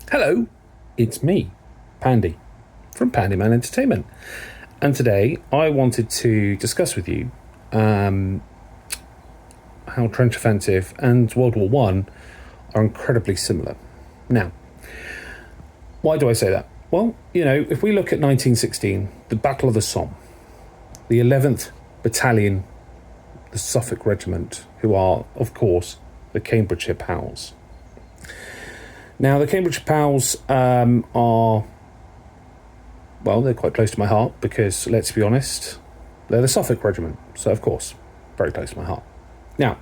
Hello, it's me, Pandy, from Pandyman Entertainment. And today I wanted to discuss with you how trench offensive and World War One are incredibly similar. Now, why do I say that? Well, if we look at 1916, the Battle of the Somme, the 11th Battalion, the Suffolk Regiment, who are, of course, the Cambridgeshire Pals. Now, the Cambridgeshire Pals are, well, they're quite close to my heart because, let's be honest, they're the Suffolk Regiment. So, of course, very close to my heart. Now,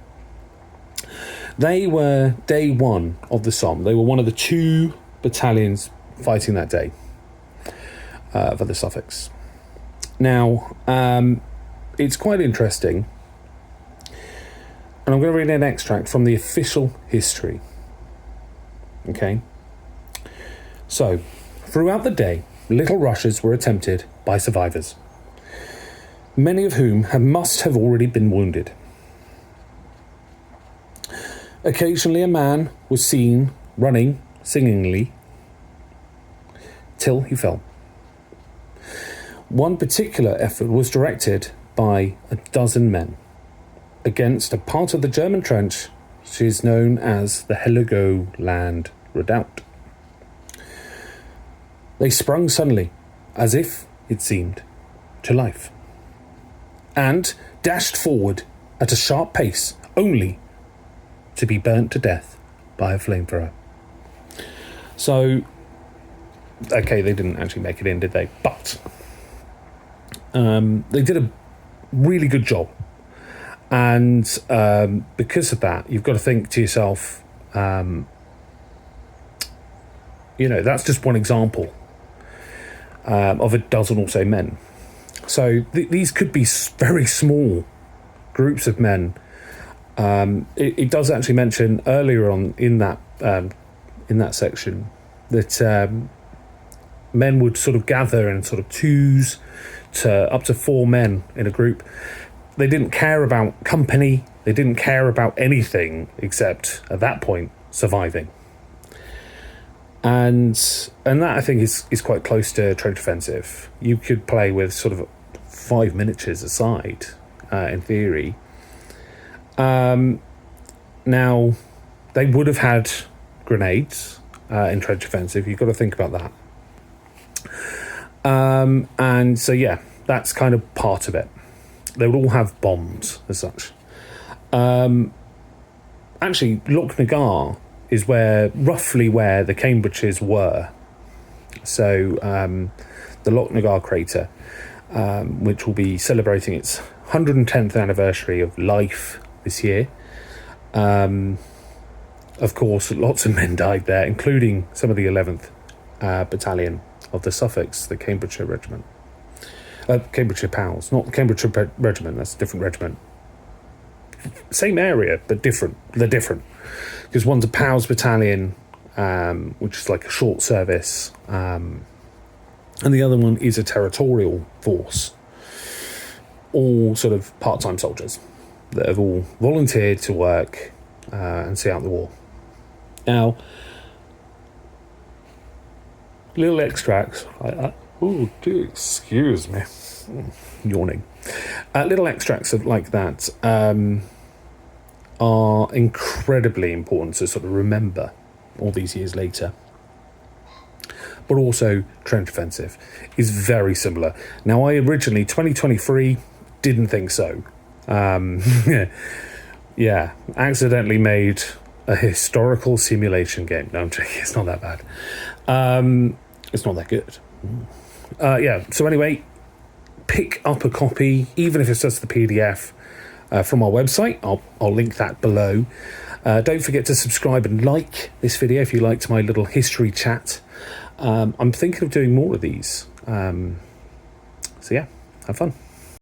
they were day one of the Somme. They were one of the two battalions fighting that day for the Suffolks. Now, it's quite interesting. And I'm going to read an extract from the official history. Okay? So, throughout the day, little rushes were attempted by survivors, many of whom must have already been wounded. Occasionally a man was seen running singingly till he fell. One particular effort was directed by a dozen men against a part of the German trench which is known as the Heligoland Redoubt. They sprung suddenly, as if it seemed, to life, and dashed forward at a sharp pace, only to be burnt to death by a flamethrower. So, okay, they didn't actually make it in, did they? But they did a really good job. And because of that, you've got to think to yourself, that's just one example of a dozen or so men. So these could be very small groups of men. It does actually mention earlier on in that section that men would sort of gather in sort of twos to up to 4 men in a group. They didn't care about company. They didn't care about anything except, at that point, surviving. And that, I think, is quite close to trench offensive. You could play with sort of 5 miniatures aside, in theory. Now, they would have had grenades in trench offensive. You've got to think about that. And so, yeah, that's kind of part of it. They would all have bombs as such. Actually, Loch Nagar is roughly where the Cambridges were. So the Loch Nagar crater, which will be celebrating its 110th anniversary of life this year. Of course, lots of men died there, including some of the 11th Battalion of the Suffolks, the Cambridgeshire Regiment. Cambridgeshire Pals, not the Cambridgeshire Regiment, that's a different regiment. Same area, but different. They're different. Because one's a Pals battalion, which is like a short service, and the other one is a territorial force. All sort of part-time soldiers that have all volunteered to work and see out the war. Now, little extracts like that. Oh, do excuse me. Yawning. Little extracts like that are incredibly important to sort of remember all these years later. But also, trench offensive is very similar. Now, I originally, 2023, didn't think so. Yeah, accidentally made a historical simulation game. No, I'm joking, it's not that bad. It's not that good. So anyway, pick up a copy, even if it's just the PDF from our website. I'll link that below. Don't forget to subscribe and like this video if you liked my little history chat. I'm thinking of doing more of these. So yeah, have fun.